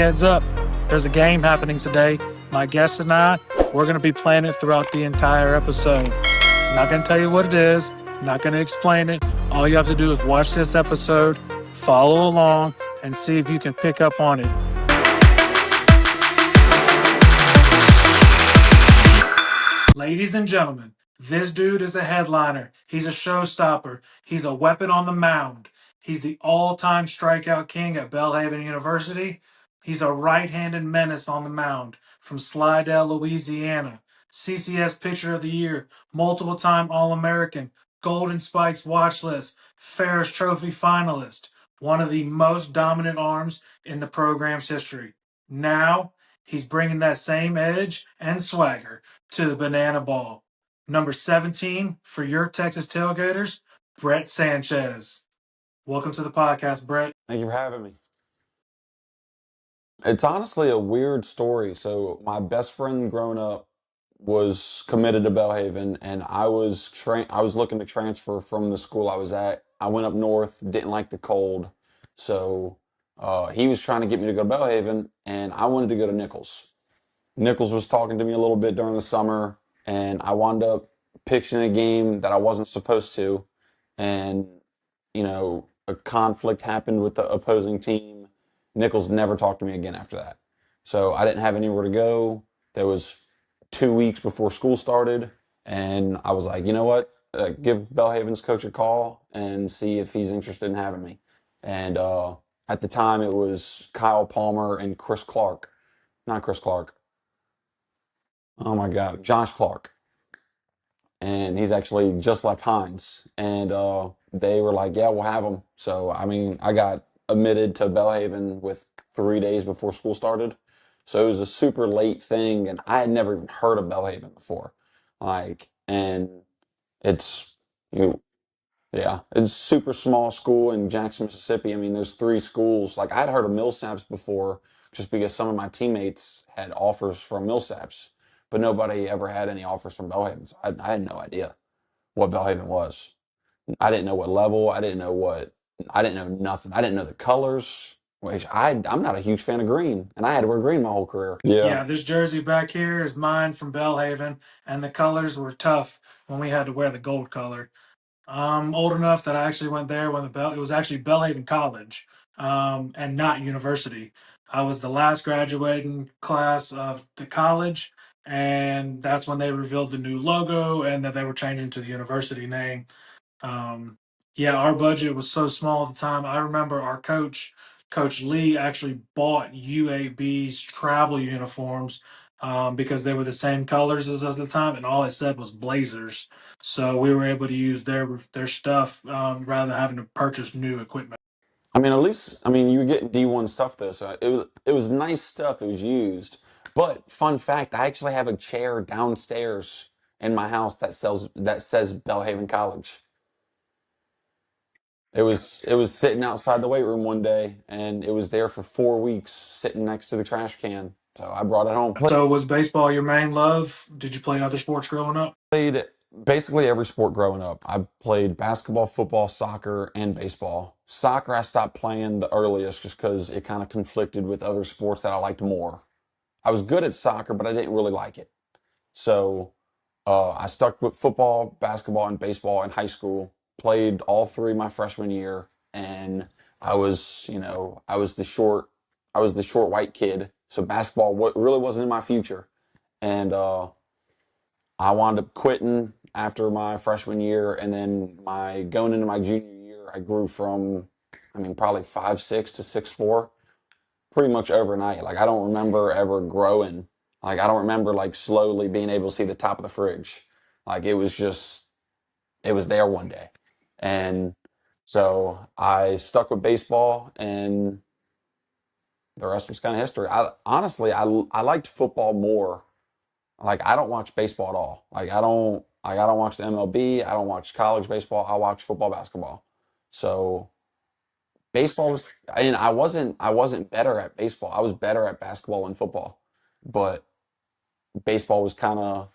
heads up. There's a game happening today. My guest and I, we're going to be playing it throughout the entire episode. I'm not going to tell you what it is. I'm not going to explain it. All you have to do is watch this episode, follow along, and see if you can pick up on it. Ladies and gentlemen, this dude is a headliner. He's a showstopper. He's a weapon on the mound. He's the all-time strikeout king at Belhaven University. He's a right-handed menace on the mound from Slidell, Louisiana. CCS Pitcher of the Year, multiple-time All-American, Golden Spikes watch list, Ferris Trophy finalist, one of the most dominant arms in the program's history. Now, he's bringing that same edge and swagger to the banana ball. Number 17 for your Texas Tailgaters, Brett Sanchez. Welcome to the podcast, Brett. Thank you for having me. It's honestly a weird story. So my best friend growing up was committed to Belhaven, and I was looking to transfer from the school I was at. I went up north, didn't like the cold, so he was trying to get me to go to Belhaven, and I wanted to go to Nichols. Nichols was talking to me a little bit during the summer, and I wound up pitching a game that I wasn't supposed to, and a conflict happened with the opposing team. Nichols never talked to me again after that. So I didn't have anywhere to go. There was 2 weeks before school started, and I was like, you know what? Give Belhaven's coach a call and see if he's interested in having me. And at the time, it was Kyle Palmer and Chris Clark. Not Chris Clark. Oh my God, Josh Clark. And he's actually just left Hines. And they were like, yeah, we'll have him. So, I mean, I got admitted to Belhaven with 3 days before school started. So it was a super late thing, and I had never even heard of Belhaven before. And it's, yeah, it's a super small school in Jackson, Mississippi. I mean, there's 3 schools. Like, I'd heard of Millsaps before just because some of my teammates had offers from Millsaps, but nobody ever had any offers from Belhaven. So I had no idea what Belhaven was. I didn't know what level. I didn't know nothing. I didn't know the colors, which I'm not a huge fan of green, and I had to wear green my whole career. Yeah, this jersey back here is mine from Belhaven, and the colors were tough when we had to wear the gold color. I'm old enough that I actually went there when it was actually Belhaven College, and not university. I was the last graduating class of the college, and that's when they revealed the new logo and that they were changing to the university name. Um, yeah, our budget was so small at the time. I remember our coach, Coach Lee, actually bought UAB's travel uniforms because they were the same colors as us at the time, and all it said was Blazers. So we were able to use their stuff rather than having to purchase new equipment. I mean, at least, you were getting D1 stuff though, so it was nice stuff. It was used. But fun fact, I actually have a chair downstairs in my house that says Belhaven College. It was sitting outside the weight room one day, and it was there for 4 weeks, sitting next to the trash can. So I brought it home. So was baseball your main love? Did you play other sports growing up? Played basically every sport growing up. I played basketball, football, soccer, and baseball. Soccer I stopped playing the earliest just because it kind of conflicted with other sports that I liked more. I was good at soccer, but I didn't really like it. So I stuck with football, basketball, and baseball in high school. Played all 3 my freshman year, and I was, I was the short white kid. So basketball really wasn't in my future, and I wound up quitting after my freshman year, and then my going into my junior year, I grew from, probably 5'6" to 6'4", pretty much overnight. Like I don't remember ever growing. Like I don't remember like slowly being able to see the top of the fridge. Like it was there one day, and so I stuck with baseball, and the rest was kind of history. I honestly I liked football more. Like I don't watch baseball at all. I don't watch the MLB. I don't watch college baseball. I watch football, basketball. So baseball was, and I wasn't better at baseball. I was better at basketball and football, but baseball was kind of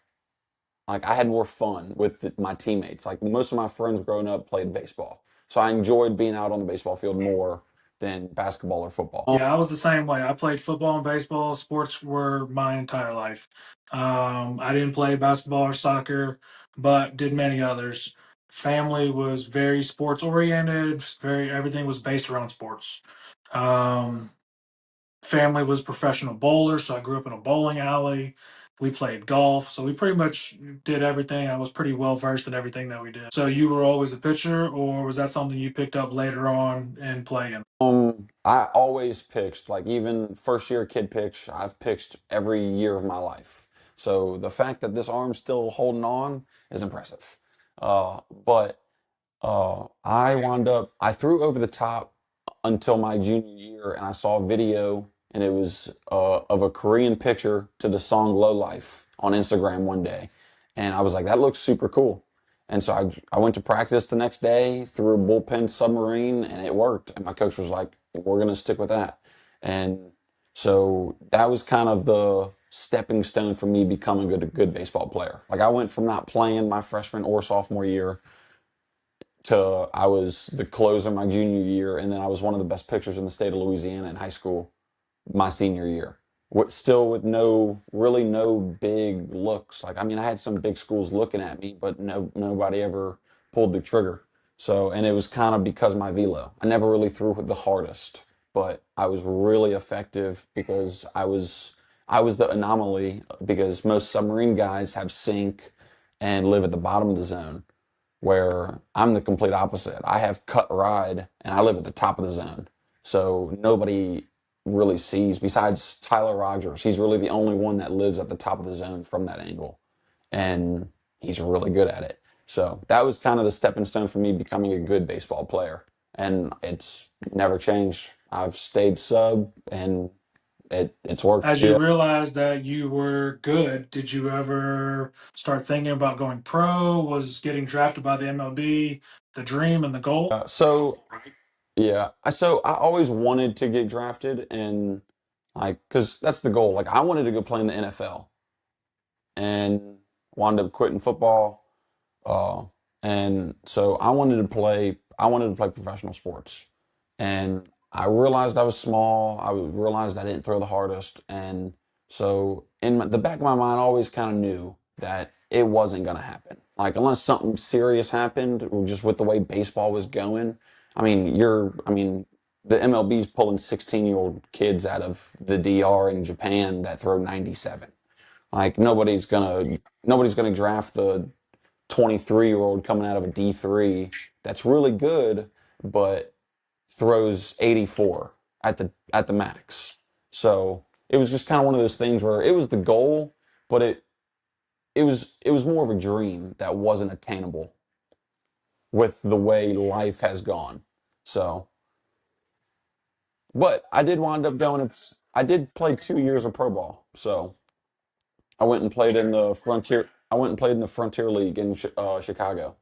like I had more fun with my teammates. Like most of my friends growing up played baseball, so I enjoyed being out on the baseball field more than basketball or football. Yeah, I was the same way. I played football and baseball. Sports were my entire life. I didn't play basketball or soccer, but did many others. Family was very sports oriented. Very everything was based around sports. Um, Family was professional bowlers, so I grew up in a bowling alley. We played golf, so we pretty much did everything. I was pretty well versed in everything that we did. So you were always a pitcher, or was that something you picked up later on in playing? I always pitched, like even first year kid pitch, I've pitched every year of my life. So the fact that this arm's still holding on is impressive. But I threw over the top until my junior year, and I saw a video, and it was of a Korean pitcher to the song Low Life on Instagram one day. And I was like, that looks super cool. And so I went to practice the next day, threw a bullpen submarine, and it worked. And my coach was like, we're going to stick with that. And so that was kind of the stepping stone for me becoming a good baseball player. Like I went from not playing my freshman or sophomore year to I was the closer my junior year, and then I was one of the best pitchers in the state of Louisiana in high school my senior year. Still with no big looks. Like I mean, I had some big schools looking at me, but nobody ever pulled the trigger. So, and it was kind of because of my velo. I never really threw the hardest, but I was really effective because I was the anomaly because most submarine guys have sink and live at the bottom of the zone where I'm the complete opposite. I have cut ride and I live at the top of the zone. So nobody really sees, besides Tyler Rogers, he's really the only one that lives at the top of the zone from that angle. And he's really good at it. So that was kind of the stepping stone for me becoming a good baseball player. And it's never changed. I've stayed sub and it's worked. As you realized that you were good, did you ever start thinking about going pro? Was getting drafted by the MLB the dream and the goal? So yeah, I always wanted to get drafted and like because that's the goal. Like I wanted to go play in the NFL and wound up quitting football. Uh, and so I wanted to play professional sports. And I realized I was small. Realized I didn't throw the hardest. And so the back of my mind, I always kind of knew that it wasn't going to happen. Like unless something serious happened, just with the way baseball was going. I mean, the MLB's pulling 16-year-old kids out of the DR in Japan that throw 97. Like nobody's gonna draft the 23-year-old coming out of a D3 that's really good, but throws 84 at the max. So it was just kind of one of those things where it was the goal, but it was more of a dream that wasn't attainable with the way life has gone. So, but I did wind up going. I did play 2 years of pro ball, so I went and played in the Frontier. I went and played in the Frontier League in Chicago.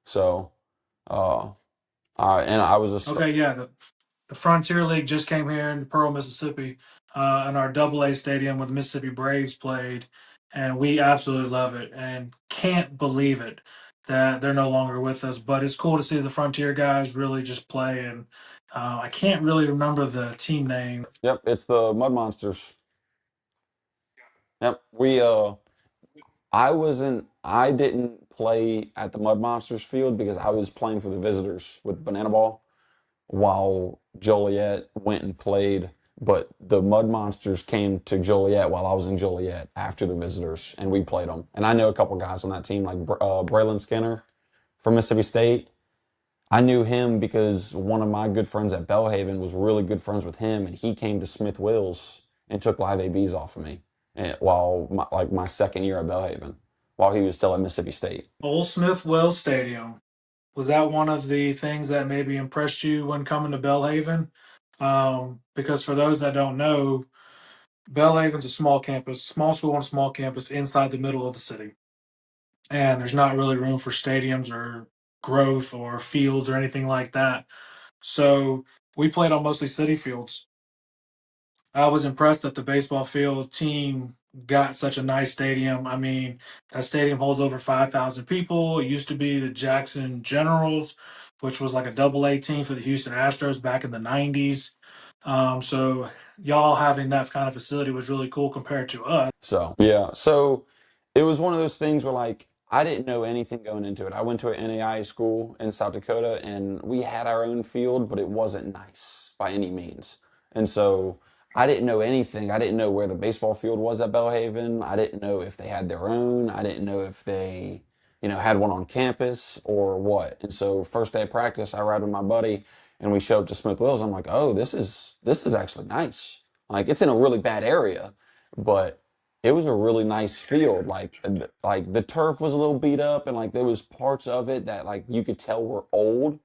So, uh, and I was a Okay, yeah, the Frontier League just came here in Pearl, Mississippi, in our Double A stadium where the Mississippi Braves played, and we absolutely love it and can't believe it that they're no longer with us. But it's cool to see the Frontier guys really just play, and I can't really remember the team name. Yep, it's the Mud Monsters. Yep, I didn't play at the Mud Monsters field because I was playing for the Visitors with Banana Ball while Joliet went and played. But the Mud Monsters came to Joliet while I was in Joliet after the Visitors, and we played them. And I know a couple guys on that team, like Braylon Skinner from Mississippi State. I knew him because one of my good friends at Belhaven was really good friends with him, and he came to Smith Wills and took live ABs off of me while my second year at Belhaven, while he was still at Mississippi State. Old Smith Wells Stadium. Was that one of the things that maybe impressed you when coming to Belhaven? Because for those that don't know, Belhaven's a small campus, small school on a small campus inside the middle of the city. And there's not really room for stadiums or growth or fields or anything like that. So we played on mostly city fields. I was impressed that the baseball field team got such a nice stadium. I mean, that stadium holds over 5,000 people. It used to be the Jackson Generals. which was like a double A team for the Houston Astros back in the 90s. So y'all having that kind of facility was really cool compared to us. So yeah, so it was one of those things where like I didn't know anything going into it. I went to an NAIA school in South Dakota, and we had our own field, but it wasn't nice by any means. And so I didn't know anything. I didn't know where the baseball field was at Belhaven. I didn't know if they had their own. I didn't know if they, had one on campus or what. And so first day of practice, I ride with my buddy, and we show up to Smith Wills. I'm like, oh, this is actually nice. Like it's in a really bad area, but it was a really nice field. Like the turf was a little beat up, and like there was parts of it that like you could tell were old,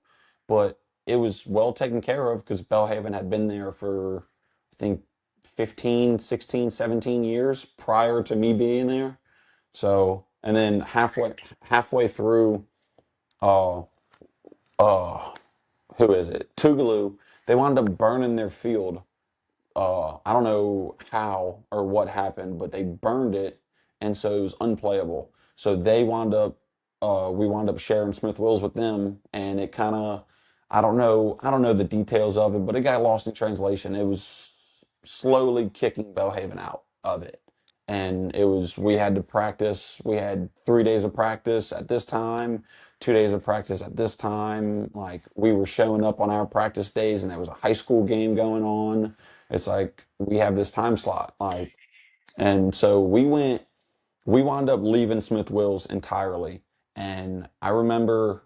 but it was well taken care of because Belhaven had been there for I think 15, 16, 17 years prior to me being there. So, and then halfway through, uh uh who is it? Tougaloo, they wound up burning their field. I don't know how or what happened, but they burned it, and so it was unplayable. So we wound up sharing Smith Wills with them, and it kind of, I don't know the details of it, but it got lost in translation. It was slowly kicking Belhaven out of it, and we had to practice. We had 3 days of practice at this time, 2 days of practice at this time. Like we were showing up on our practice days, and there was a high school game going on. It's like we have this time slot, like, and so we wound up leaving Smith Wills entirely. And I remember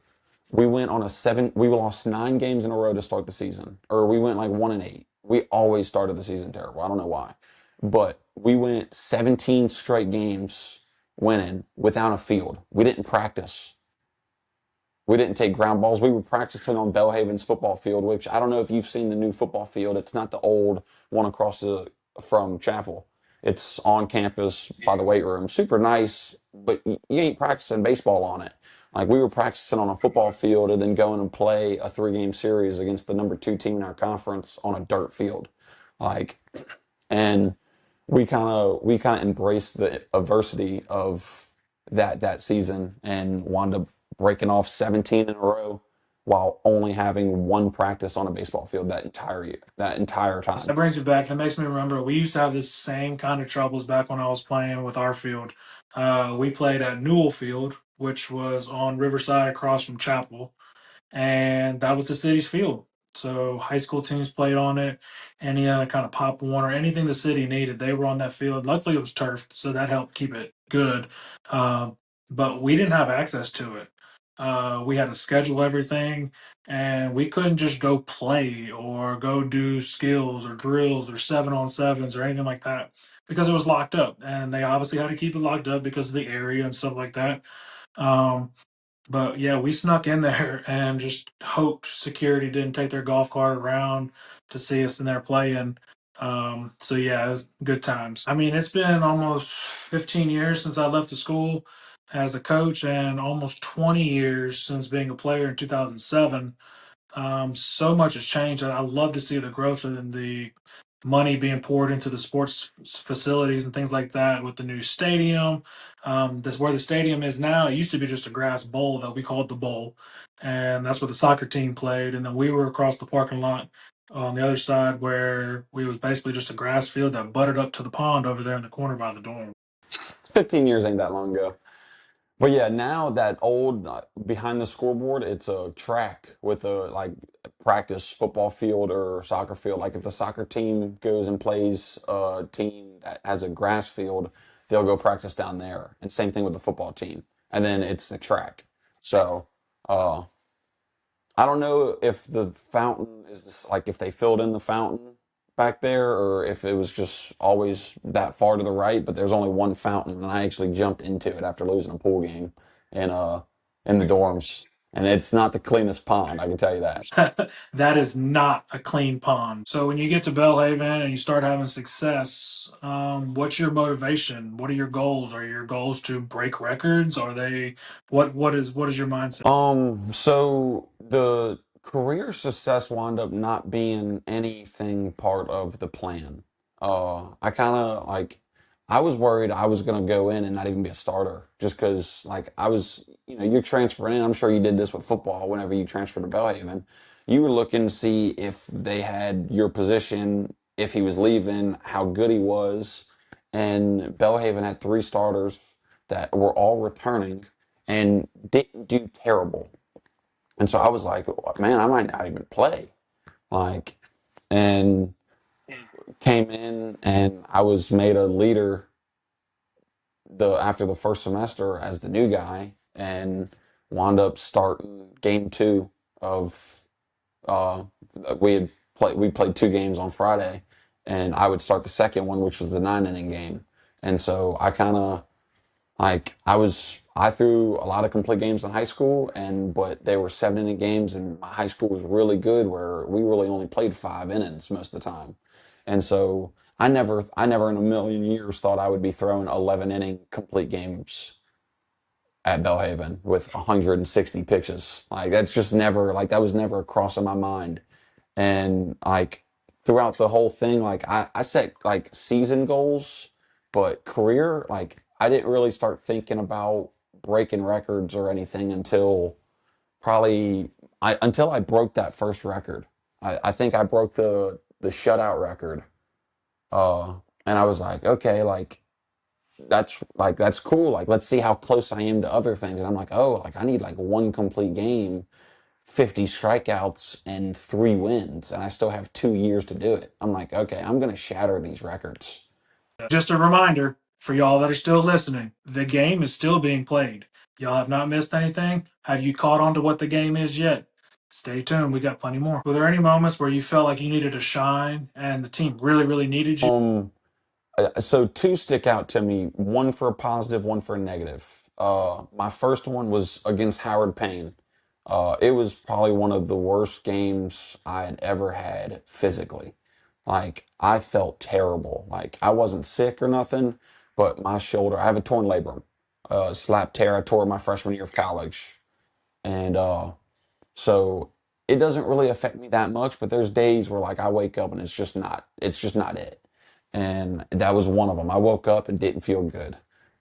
we lost 9 games in a row to start the season, or we went like 1-8. We always started the season terrible. I don't know why, but we went 17 straight games winning without a field. We didn't practice. We didn't take ground balls. We were practicing on Belhaven's football field, which I don't know if you've seen the new football field. It's not the old one across from Chapel. It's on campus by the weight room. Super nice, but you ain't practicing baseball on it. Like we were practicing on a football field and then going and play a 3-game series against the number 2 team in our conference on a dirt field. Like, and we kind of embraced the adversity of that season and wound up breaking off 17 in a row while only having one practice on a baseball field that entire year, that entire time. That brings me back. That makes me remember we used to have this same kind of troubles back when I was playing with our field. We played at Newell Field, which was on Riverside across from Chapel, and that was the city's field. So high school teams played on it. Any other kind of Pop Warner, anything the city needed, they were on that field. Luckily, it was turfed, so that helped keep it good. Uh, but we didn't have access to it. We had to schedule everything, and we couldn't just go play or go do skills or drills or 7-on-7s or anything like that because it was locked up. And they obviously had to keep it locked up because of the area and stuff like that. Um, but yeah, we snuck in there and just hoped security didn't take their golf cart around to see us in there playing. So yeah, it was good times. I mean, it's been almost 15 years since I left the school as a coach, and almost 20 years since being a player in 2007. So much has changed, and I love to see the growth and the money being poured into the sports facilities and things like that with the new stadium. That's where the stadium is now. It used to be just a grass bowl that we called the bowl, and that's where the soccer team played. And then we were across the parking lot on the other side where we was basically just a grass field that butted up to the pond over there in the corner by the dorm. 15 years ain't that long ago. But yeah, now that old behind the scoreboard, it's a track with a like practice football field or soccer field. Like if the soccer team goes and plays a team that has a grass field, they'll go practice down there. And same thing with the football team. And then it's the track. So uh, I don't know if the fountain is this like if they filled in the fountain back there or if it was just always that far to the right, but there's only one fountain and I actually jumped into it after losing a pool game in in the dorms. And it's not the cleanest pond, I can tell you that. That is not a clean pond. So when you get to Belhaven and you start having success, what's your motivation? What are your goals? Are your goals to break records? Are they what is your mindset? So the career success wound up not being anything part of the plan. I kind of like I was worried I was going to go in and not even be a starter just because, like, I was, you're transferring in. I'm sure you did this with football whenever you transferred to Belhaven. You were looking to see if they had your position, if he was leaving, how good he was. And Belhaven had three starters that were all returning and didn't do terrible. And so I was like, man, I might not even play. Like, and came in and I was made a leader after the first semester as the new guy and wound up starting game two of uh we played two games on Friday and I would start the second one, which was the 9 inning game. And so I kind of I threw a lot of complete games in high school, but they were 7 inning games, and my high school was really good where we really only played 5 innings most of the time. And so I never in a million years thought I would be throwing 11 inning complete games at Belhaven with 160 pitches. Like that's just never like that was never a cross in my mind. And like throughout the whole thing, like I set like season goals, but career, like I didn't really start thinking about breaking records or anything until probably until I broke that first record. I think I broke the shutout record. Uh and I was like, okay, that's cool. Like let's see how close I am to other things. And I'm like, oh, like I need like one complete game 50 strikeouts and 3 wins, and I still have 2 years to do it. I'm like, okay, I'm going to shatter these records. Just a reminder for y'all that are still listening, the game is still being played. Y'all have not missed anything. Have you caught on to what the game is yet? Stay tuned. We got plenty more. Were there any moments where you felt like you needed to shine and the team really, really needed you? So two stick out to me, one for a positive, one for a negative. My first one was against Howard Payne. It was probably one of the worst games I had ever had physically. Like I felt terrible. Like I wasn't sick or nothing, but my shoulder, I have a torn labrum, slap tear. I tore my freshman year of college, and so it doesn't really affect me that much, but there's days where like I wake up and it's just not it. And that was one of them. I woke up and didn't feel good.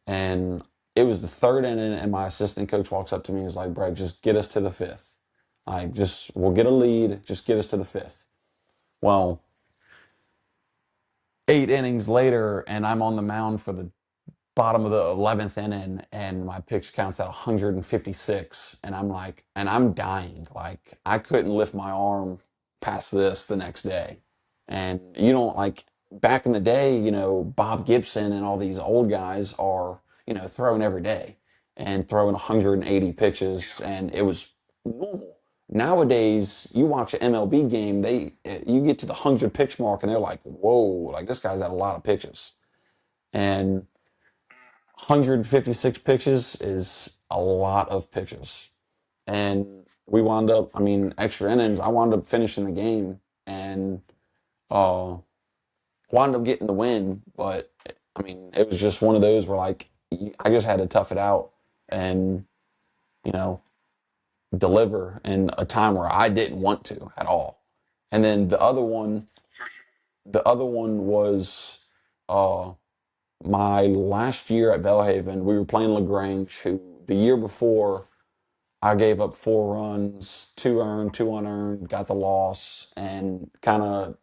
And it was the third inning and my assistant coach walks up to me and was like, Brett, just get us to the fifth. Like just we'll get a lead, just get us to the fifth. Well, 8 innings later and I'm on the mound for the bottom of the 11th inning and my pitch counts at 156 and I'm like and I'm dying, like I couldn't lift my arm past this the next day. And you don't like back in the day, Bob Gibson and all these old guys are throwing every day and throwing 180 pitches and it was normal. Nowadays you watch an MLB game, you get to the 100 pitch mark and they're like, whoa, like this guy's had a lot of pitches. And 156 pitches is a lot of pitches. And we wound up, I mean, extra innings, I wound up finishing the game and uh, wound up getting the win. But I mean, it was just one of those where like, I just had to tough it out and, you know, deliver in a time where I didn't want to at all. And then the other one was, uh, my last year at Belhaven, we were playing LaGrange, who the year before I gave up 4 runs, two earned, two unearned, got the loss, and kind of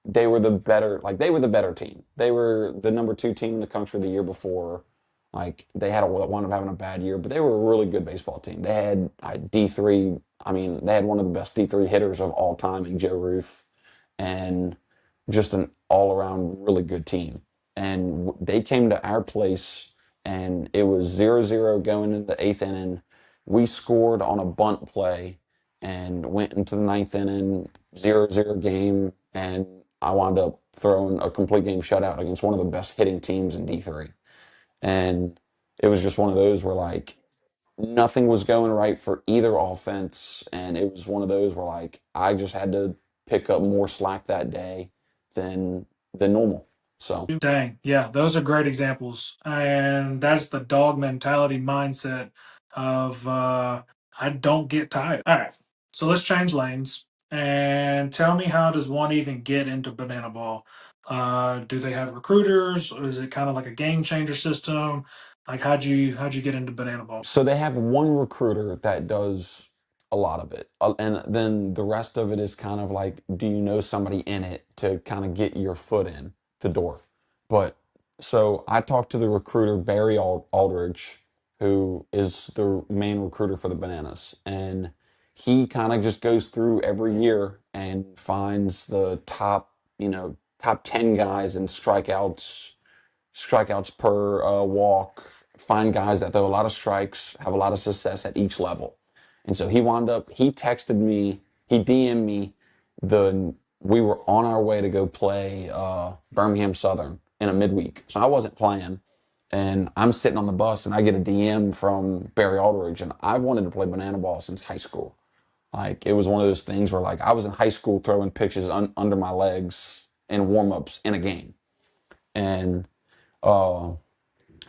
they were the better team. They were the number two team in the country the year before. Like they had wound up having a bad year, but they were a really good baseball team. They had D3. I mean, they had one of the best D3 hitters of all time in Joe Ruth, and just an all around really good team. And they came to our place, and it was 0-0 going into the 8th inning. We scored on a bunt play and went into the 9th inning, 0-0 game, and I wound up throwing a complete game shutout against one of the best hitting teams in D3. And it was just one of those where like nothing was going right for either offense. And it was one of those where like I just had to pick up more slack that day than normal. So Dang, yeah, those are great examples, and that's the dog mentality mindset of I don't get tired. All right, so let's change lanes and tell me how does one even get into banana ball? Do they have recruiters, or is it kind of like a game changer system? Like, how'd you get into banana ball? So they have one recruiter that does a lot of it. And then the rest of it is kind of like, do you know somebody in it to kind of get your foot in the door? But so I talked to the recruiter, Barry Aldridge, who is the main recruiter for the Bananas. And he kind of just goes through every year and finds the top, top 10 guys in strikeouts per walk, find guys that throw a lot of strikes, have a lot of success at each level. And so he texted me, he DM'd me we were on our way to go play Birmingham Southern in a midweek. So I wasn't playing. And I'm sitting on the bus and I get a DM from Barry Aldridge. And I wanted to play banana ball since high school. Like it was one of those things where like I was in high school throwing pitches under my legs in warm-ups in a game. And uh,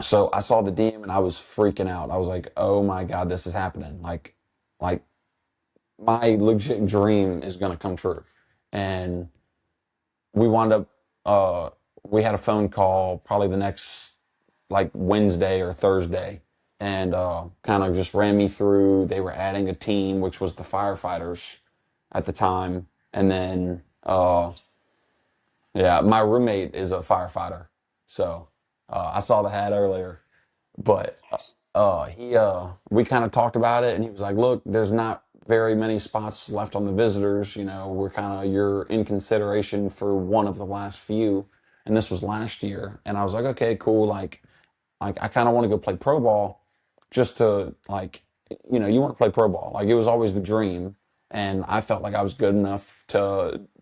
so I saw the DM and I was freaking out. I was like, "Oh my God, this is happening!" Like my legit dream is gonna come true. And we wound up, uh, we had a phone call probably the next like Wednesday or Thursday, and kind of just ran me through. They were adding a team, which was the firefighters at the time, and then yeah, my roommate is a firefighter, so I saw the hat earlier. But he we kind of talked about it, and he was like, "Look, there's not very many spots left on the visitors. We're kind of you're in consideration for one of the last few, and this was last year." And I was like, "Okay, cool. Like I kind of want to go play pro ball, just to like, you want to play pro ball. Like it was always the dream, and I felt like I was good enough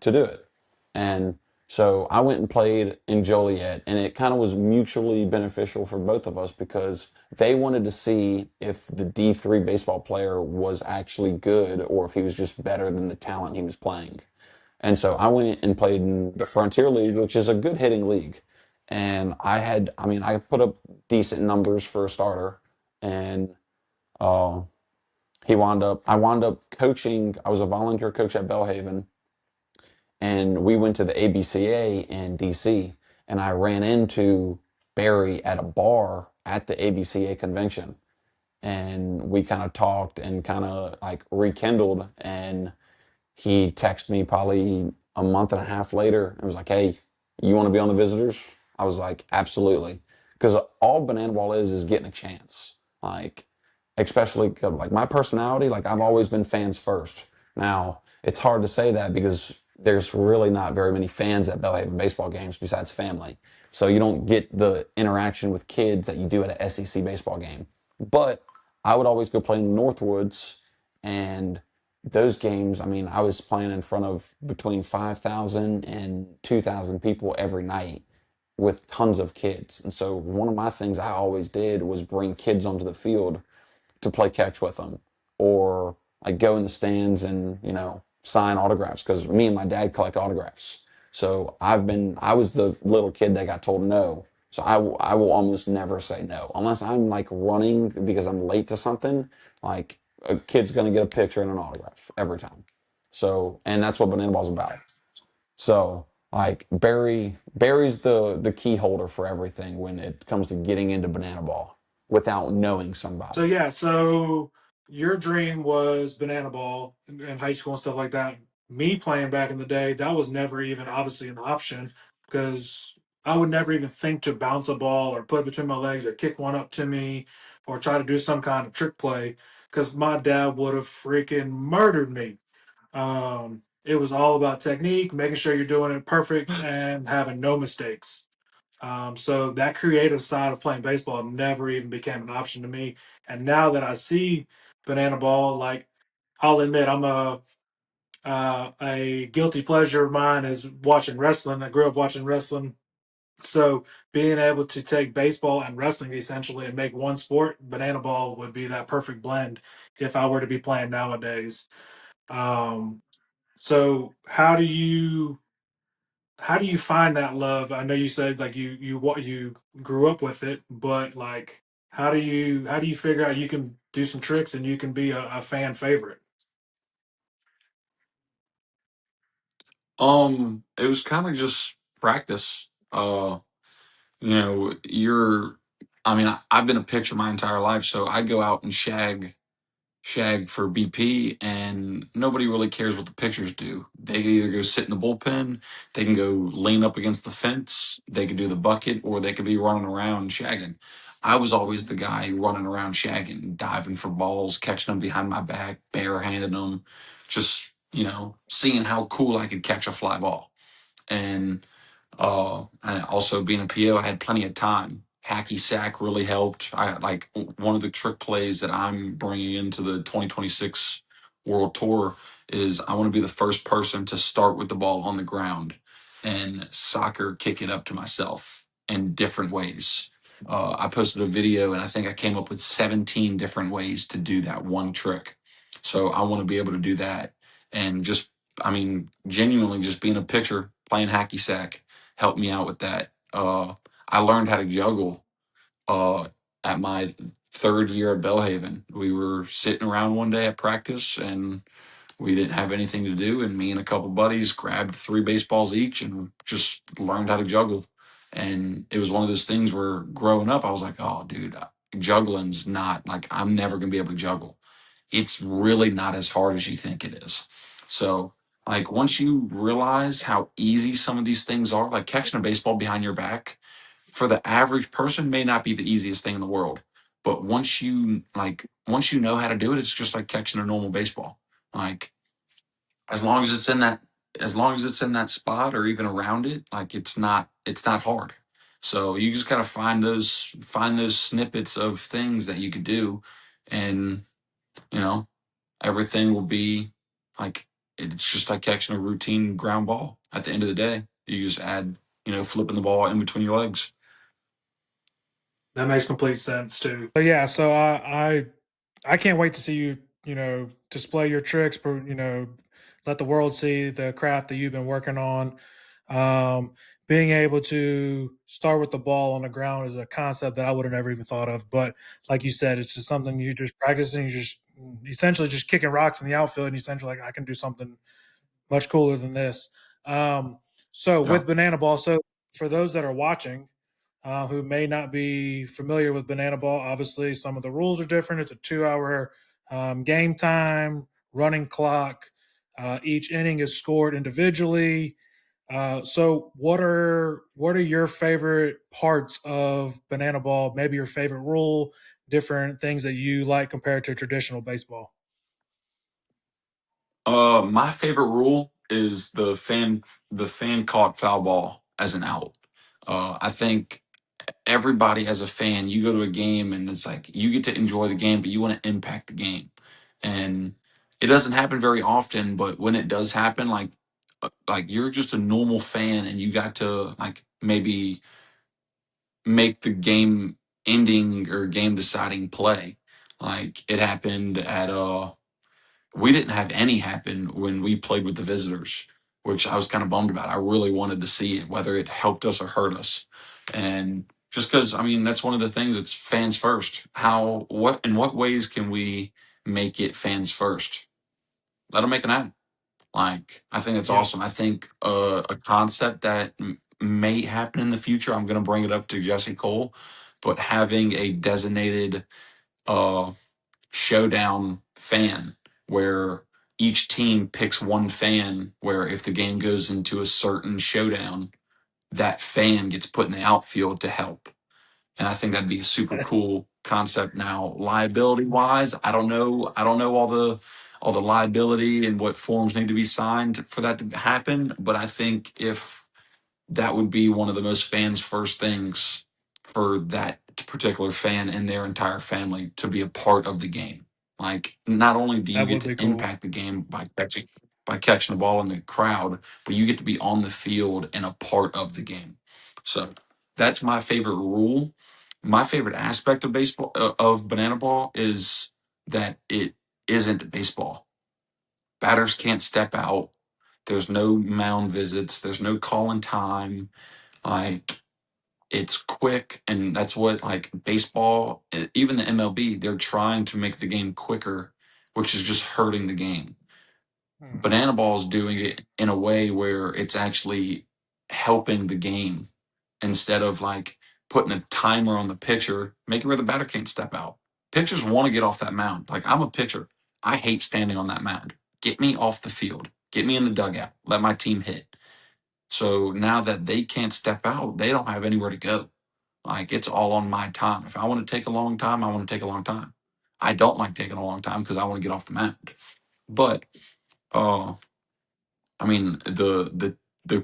to do it. And so I went and played in Joliet, and it kind of was mutually beneficial for both of us because they wanted to see if the D3 baseball player was actually good or if he was just better than the talent he was playing. And so I went and played in the Frontier League, which is a good hitting league. And I mean, I put up decent numbers for a starter. And uh, I wound up coaching. I was a volunteer coach at Belhaven, and we went to the ABCA in DC. And I ran into Barry at a bar at the ABCA convention, and we kind of talked and kind of like rekindled. And he texted me probably a month and a half later and was like, "Hey, you want to be on the visitors?" I was like, "Absolutely." Because all banana ball is getting a chance. Like, especially like my personality, like I've always been fans first. Now, it's hard to say that because there's really not very many fans at Belhaven baseball games besides family. So you don't get the interaction with kids that you do at an SEC baseball game. But I would always go play in the Northwoods, and those games, I mean, I was playing in front of between 5,000 and 2,000 people every night with tons of kids. And so one of my things I always did was bring kids onto the field to play catch with them, or like go in the stands and, sign autographs because me and my dad collect autographs. So I was the little kid that got told no. So I will almost never say no unless I'm like running because I'm late to something. Like a kid's gonna get a picture and an autograph every time. So, and that's what banana ball's about. So, like Barry's the key holder for everything when it comes to getting into banana ball without knowing So somebody. yeah, so your dream was banana ball in high school and stuff like that. Me playing back in the day, that was never even obviously an option because I would never even think to bounce a ball or put it between my legs or kick one up to me or try to do some kind of trick play because my dad would have freaking murdered me. It was all about technique, making sure you're doing it perfect and having no mistakes. So that creative side of playing baseball never even became an option to me. And now that I see banana ball, like I'll admit, a guilty pleasure of mine is watching wrestling. I grew up watching wrestling, so being able to take baseball and wrestling essentially and make one sport, banana ball would be that perfect blend if I were to be playing nowadays. Um, so how do you find that love? I know you said like you grew up with it, but like how do you figure out you can do some tricks and you can be a fan favorite? It was kind of just. practice. You know, I mean, I've been a pitcher my entire life, so I go out and shag for BP, and nobody really cares what the pitchers do. They can either go sit in the bullpen, they can go lean up against the fence, they can do the bucket, or they could be running around shagging. I was always the guy running around shagging, diving for balls, catching them behind my back, barehanding them, just, seeing how cool I could catch a fly ball. And and also being a PO, I had plenty of time. Hacky sack really helped. I like one of the trick plays that I'm bringing into the 2026 World Tour is I want to be the first person to start with the ball on the ground and soccer kick it up to myself in different ways. I posted a video and I think I came up with 17 different ways to do that one trick. So I want to be able to do that and just, I mean, genuinely just being a pitcher, playing hacky sack helped me out with that. I learned how to juggle uh, at my third year at Bellhaven. We were sitting around one day at practice and we didn't have anything to do. And me and a couple buddies grabbed three baseballs each and just learned how to juggle. And it was one of those things where growing up, I was like, oh, dude, juggling's not like I'm never going to be able to juggle. It's really not as hard as you think it is. So, like, once you realize how easy some of these things are, like catching a baseball behind your back, for the average person may not be the easiest thing in the world. But once you know how to do it, it's just like catching a normal baseball. Like as long as it's in that as long as it's in that spot or even around it, like it's not hard. So you just gotta find those snippets of things that you could do, and you know everything will be like it's just like catching a routine ground ball. At the end of the day, you just add flipping the ball in between your legs. That makes complete sense too. But yeah, so I can't wait to see you, display your tricks, let the world see the craft that you've been working on. Being able to start with the ball on the ground is a concept that I would have never even thought of. But like you said, it's just something you just practice and you just essentially just kicking rocks in the outfield and essentially like I can do something much cooler than this. Um, so Yeah. with banana ball, so for those that are watching, who may not be familiar with banana ball, obviously some of the rules are different. It's a 2 hour game time, running clock. Each inning is scored individually. So what are your favorite parts of banana ball? Maybe your favorite rule, different things that you like compared to traditional baseball. My favorite rule is the fan caught foul ball as an out. I think everybody as a fan, you go to a game and it's like you get to enjoy the game, but you want to impact the game. And it doesn't happen very often, but when it does happen, like you're just a normal fan and you got to like maybe make the game ending or game deciding play. Like it happened at we didn't have any happen when we played with the visitors, which I was kind of bummed about. I really wanted to see it, whether it helped us or hurt us. And just because, I mean, that's one of the things, it's fans first. In what ways can we make it fans first? Let them make an ad. Like, I think it's Yeah, awesome. I think a concept that may happen in the future, I'm going to bring it up to Jesse Cole, but having a designated uh, showdown fan where each team picks one fan where if the game goes into a certain showdown, that fan gets put in the outfield to help. And I think that'd be a super cool concept. Now, liability wise, I don't know all the liability and what forms need to be signed for that to happen. But I think if that would be one of the most fans first things for that particular fan and their entire family to be a part of the game. Like not only do you that get would to be cool. impact the game by catching the ball in the crowd, but you get to be on the field and a part of the game. So that's my favorite rule. My favorite aspect of baseball of banana ball is that it isn't baseball. Batters can't step out. There's no mound visits. There's no calling time. Like it's quick, and that's what like baseball, even the MLB, they're trying to make the game quicker, which is just hurting the game. Mhm. Banana ball is doing it in a way where it's actually helping the game instead of like putting a timer on the pitcher, make it where the batter can't step out. Pitchers want to get off that mound. Like I'm a pitcher. I hate standing on that mound. Get me off the field. Get me in the dugout. Let my team hit. So now that they can't step out, they don't have anywhere to go. Like it's all on my time. If I want to take a long time, I want to take a long time. I don't like taking a long time because I want to get off the mound. But uh, I mean the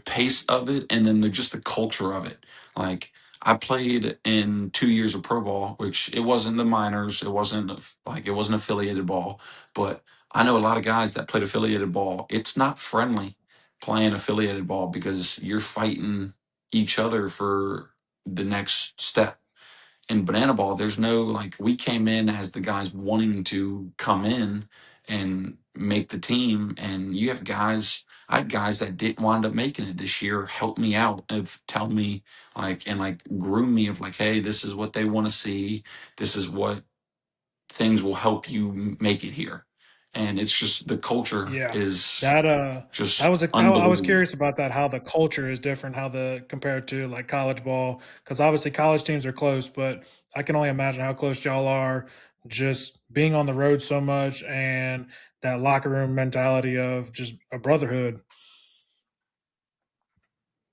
pace of it, and then just the culture of it. Like I played in 2 years of pro ball, which it wasn't the minors, it wasn't affiliated ball, but I know a lot of guys that played affiliated ball. It's not friendly playing affiliated ball because you're fighting each other for the next step. In banana ball, there's no like we came in as the guys wanting to come in and make the team, and you have guys. I had guys that didn't wind up making it this year help me out of tell me like and like groom me of like, hey, this is what they want to see. This is what things will help you make it here. And it's just the culture Yeah, is that just I was unbelievable. curious about that. How the culture is different, how the compared to like college ball, because obviously college teams are close, but I can only imagine how close y'all are. Just being on the road so much and that locker room mentality of just a brotherhood.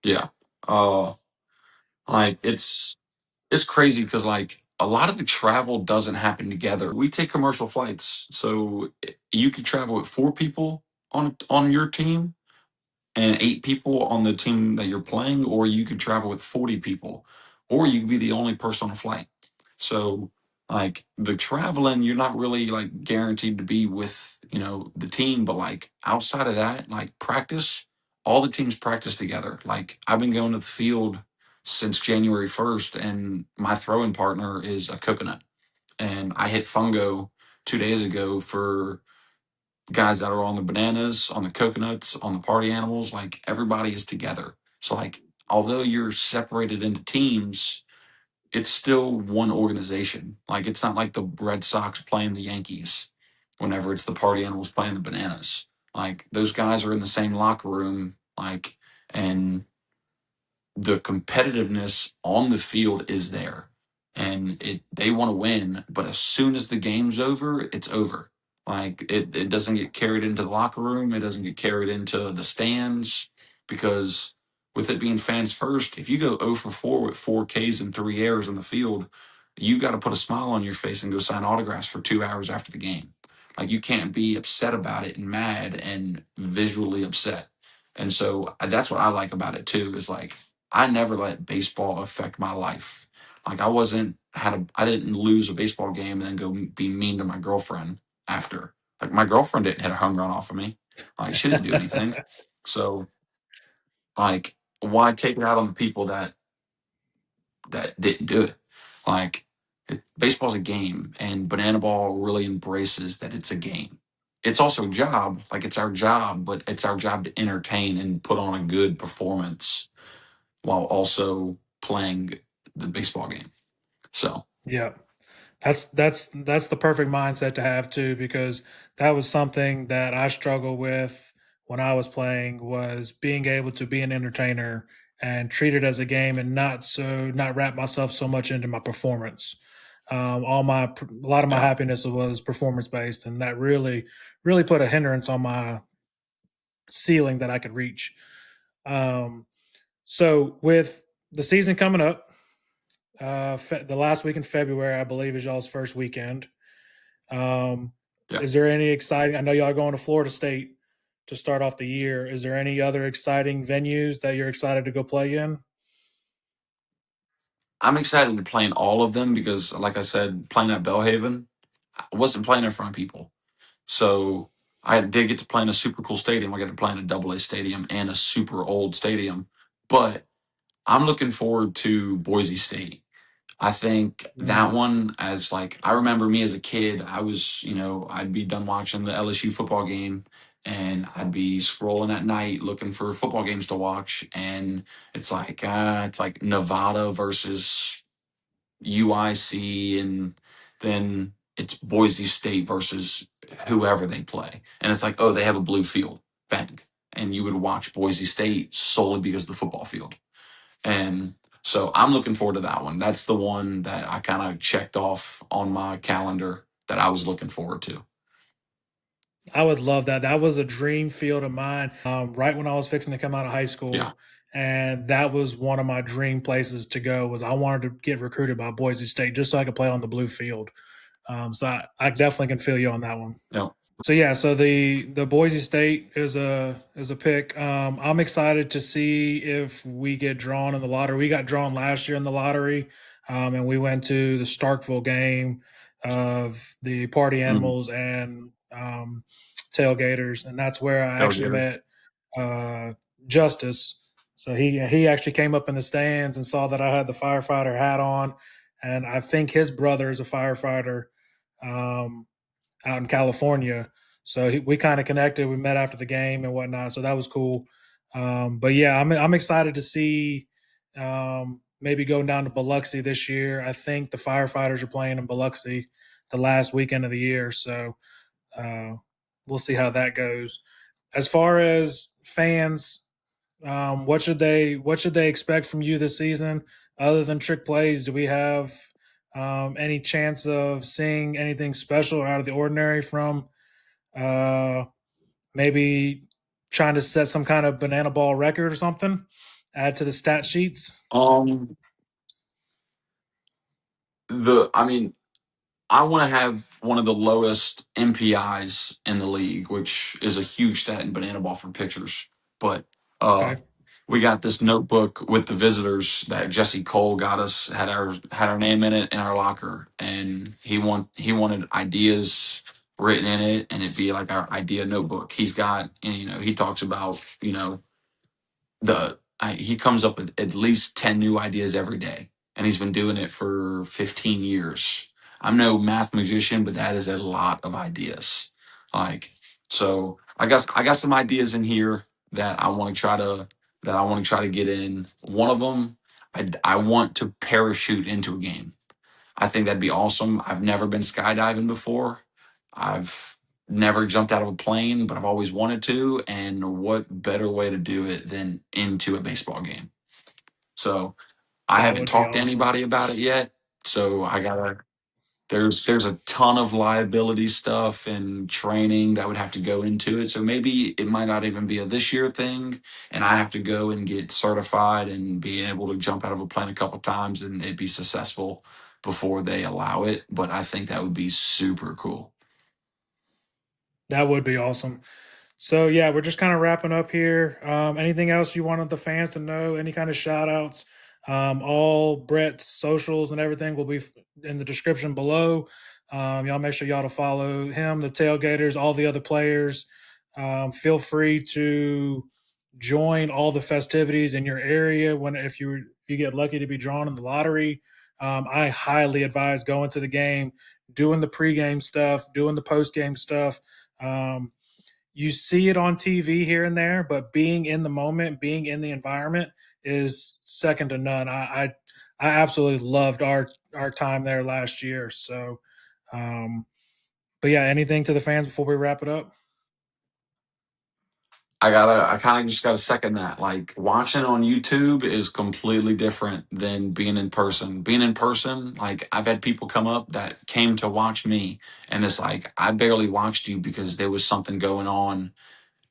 Yeah. Uh like it's crazy because like a lot of the travel doesn't happen together. We take commercial flights, so you could travel with 4 people on your team and 8 people on the team that you're playing, or you could travel with 40 people, or you could be the only person on a flight. So, like the traveling, you're not really like guaranteed to be with, the team, but like outside of that, like practice, all the teams practice together. Like I've been going to the field since January 1st, and my throwing partner is a coconut. And I hit fungo 2 days ago for guys that are on the bananas, on the coconuts, on the party animals, like everybody is together. So like although you're separated into teams, it's still one organization. Like it's not like the Red Sox playing the Yankees whenever it's the party animals playing the bananas. Like those guys are in the same locker room, like and the competitiveness on the field is there, and they want to win, but as soon as the game's over, it's over. Like it doesn't get carried into the locker room, it doesn't get carried into the stands, because with it being fans first, if you go 0 for 4 with 4 Ks and 3 errors in the field, you got to put a smile on your face and go sign autographs for 2 hours after the game. Like you can't be upset about it and mad and visually upset. And so that's what I like about it too, is like I never let baseball affect my life. Like I didn't lose a baseball game and then go be mean to my girlfriend after. Like my girlfriend didn't hit a home run off of me. Like she didn't do anything. So like why take it out on the people that didn't do it? Like baseball's a game, and banana ball really embraces that it's a game. It's also a job, like it's our job, but it's our job to entertain and put on a good performance while also playing the baseball game. So, Yeah. That's the perfect mindset to have too, because that was something that I struggled with when I was playing, was being able to be an entertainer and treat it as a game and not wrap myself so much into my performance. A lot of my yeah, happiness was performance based, and that really put a hindrance on my ceiling that I could reach. Um, so with the season coming up, the last week in February, I believe, is y'all's first weekend. Um, yeah. is there any exciting? I know y'all are going to Florida State to start off the year. Is there any other exciting venues that you're excited to go play in? I'm excited to play in all of them because, like I said, playing at Bellhaven, I wasn't playing in front of people. So I did get to play in a super cool stadium. I got to play in a double A stadium and a super old stadium. But I'm looking forward to Boise State. I think that Mm, one, as like I remember me as a kid, I was, I'd be done watching the LSU football game, and I'd be scrolling at night looking for football games to watch, and it's like Nevada versus UIC, and then it's Boise State versus whoever they play, and it's like, oh, they have a blue field, bang. and you would watch Boise State solely because of the football field. And so I'm looking forward to that one. That's the one that I kind of checked off on my calendar that I was looking forward to. I would love that. That was a dream field of mine. Right when I was fixing to come out of high Yeah. school, and that was one of my dream places to go. Was I wanted to get recruited by Boise State just so I could play on the blue field. So I definitely can feel you on that one. Yeah. So yeah, so the Boise State is a pick. I'm excited to see if we get drawn in the lottery. We got drawn last year in the lottery, and we went to the Starkville game of the Party Mm. Animals and Tailgaters, and that's where I actually Tailgater. met uh, Justice. So he actually came up in the stands and saw that I had the firefighter hat on, and I think his brother is a firefighter. Um, Out in California. So we kind of connected. We met after the game and whatnot. So that was cool. But yeah, I'm excited to see maybe going down to Biloxi this year. I think the firefighters are playing in Biloxi the last weekend of the year. So uh, we'll see how that goes. As far as fans, what should they expect from you this season other than trick plays? Do we have any chance of seeing anything special or out of the ordinary from uh, maybe trying to set some kind of banana ball record or something? Add to the stat sheets. Um, I mean, I want to have one of the lowest MPIs in the league, which is a huge stat in banana ball for pitchers. But uh, Okay, we got this notebook with the visitors that Jesse Cole got us, had our name in it in our locker, and he wanted ideas written in it, and it'd be like our idea notebook. He's got, and, he talks about, he comes up with at least 10 new ideas every day, and he's been doing it for 15 years. I'm no math magician, but that is a lot of ideas. Like, so I got some ideas in here that I want to try to get in. One of them, I want to parachute into a game. I think that'd be awesome. I've never been skydiving before. I've never jumped out of a plane, but I've always wanted to. And what better way to do it than into a baseball game? So I that haven't would be talked to awesome. anybody about it yet. So I gotta there's a ton of liability stuff and training that would have to go into it. So maybe it might not even be a this year thing, and I have to go and get certified and be able to jump out of a plane a couple times and it be successful before they allow it. But I think that would be super cool. That would be awesome. So yeah, we're just kind of wrapping up here. Anything else you wanted the fans to know? Any kind of shout outs? All Brett's socials and everything will be in the description below. Y'all make sure y'all to follow him, the Tailgaters, all the other players. Feel free to join all the festivities in your area when if you get lucky to be drawn in the lottery. I highly advise going to the game, doing the pregame stuff, doing the postgame stuff. Um, you see it on TV here and there, but being in the moment, being in the environment is second to none. I absolutely loved our time there last year. So, um, but yeah, anything to the fans before we wrap it up? I kind of just gotta second that. Like watching on YouTube is completely different than being in person. Being in person, like I've had people come up that came to watch me, and it's like I barely watched you because there was something going on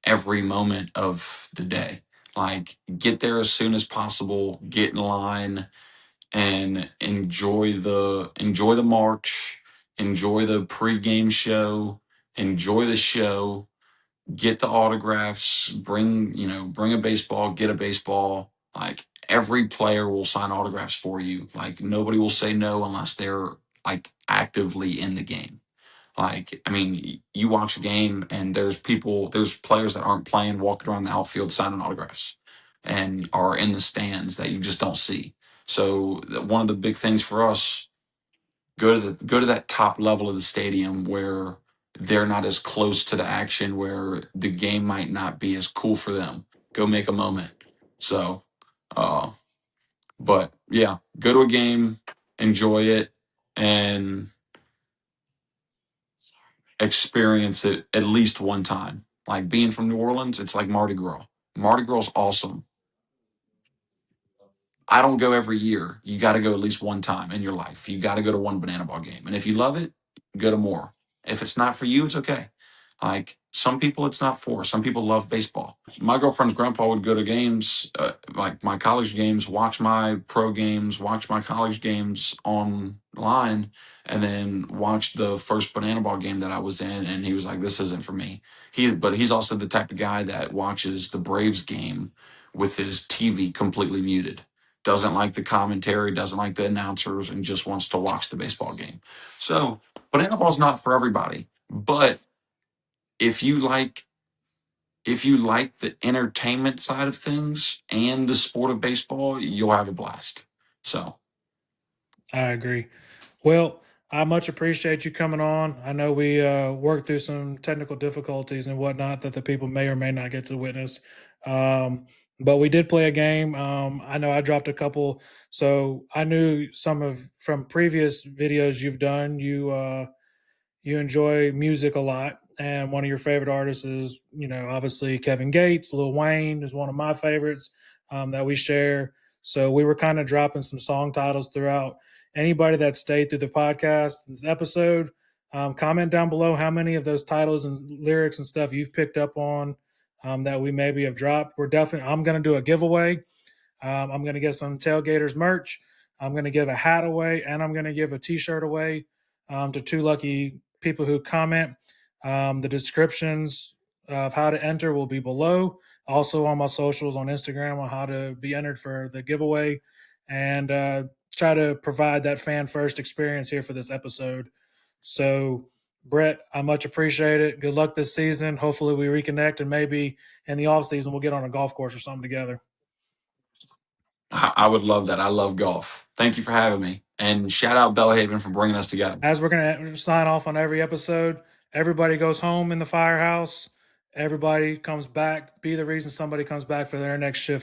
every moment of the day. Like get there as soon as possible, get in line, and enjoy the march, enjoy the pregame show, enjoy the show, get the autographs, bring a baseball, get a baseball. Like every player will sign autographs for you. Like nobody will say no unless they're like actively in the game. Like, I mean, you watch a game and there's players that aren't playing walking around the outfield signing autographs and are in the stands that you just don't see. So one of the big things for us, go to that top level of the stadium where they're not as close to the action, where the game might not be as cool for them. Go make a moment. So, uh, but yeah, go to a game, enjoy it, and experience it at least one time. Like being from New Orleans, it's like Mardi Gras. Mardi Gras is awesome. I don't go every year. You got to go at least one time in your life. You got to go to one banana ball game. And if you love it, go to more. If it's not for you, it's okay. Like some people, it's not for. Some people love baseball. My girlfriend's grandpa would go to games, like my college games, watch my pro games, watch my college games online, and then watch the first banana ball game that I was in. And he was like, "This isn't for me." But he's also the type of guy that watches the Braves game with his TV completely muted, doesn't like the commentary, doesn't like the announcers, and just wants to watch the baseball game. So banana ball's not for everybody. But if you like the entertainment side of things and the sport of baseball, you'll have a blast. So I agree. Well, I much appreciate you coming on. I know we worked through some technical difficulties and whatnot that the people may or may not get to witness. But we did play a game. I know I dropped a couple, so I knew some of from previous videos you've done. You enjoy music a lot, and one of your favorite artists is, obviously Kevin Gates. Lil Wayne is one of my favorites that we share. So we were kind of dropping some song titles throughout. Anybody that stayed through the podcast, this episode, comment down below how many of those titles and lyrics and stuff you've picked up on that we maybe have dropped. I'm going to do a giveaway. I'm going to get some Tailgaters merch. I'm going to give a hat away, and I'm going to give a T-shirt away to two lucky people who comment. The descriptions of how to enter will be below. Also on my socials on Instagram on how to be entered for the giveaway, and try to provide that fan first experience here for this episode. So, Brett, I much appreciate it. Good luck this season. Hopefully, we reconnect, and maybe in the off season we'll get on a golf course or something together. I would love that. I love golf. Thank you for having me. And shout out Belhaven for bringing us together. As we're going to sign off on every episode, everybody goes home in the firehouse. Everybody comes back. Be the reason somebody comes back for their next shift.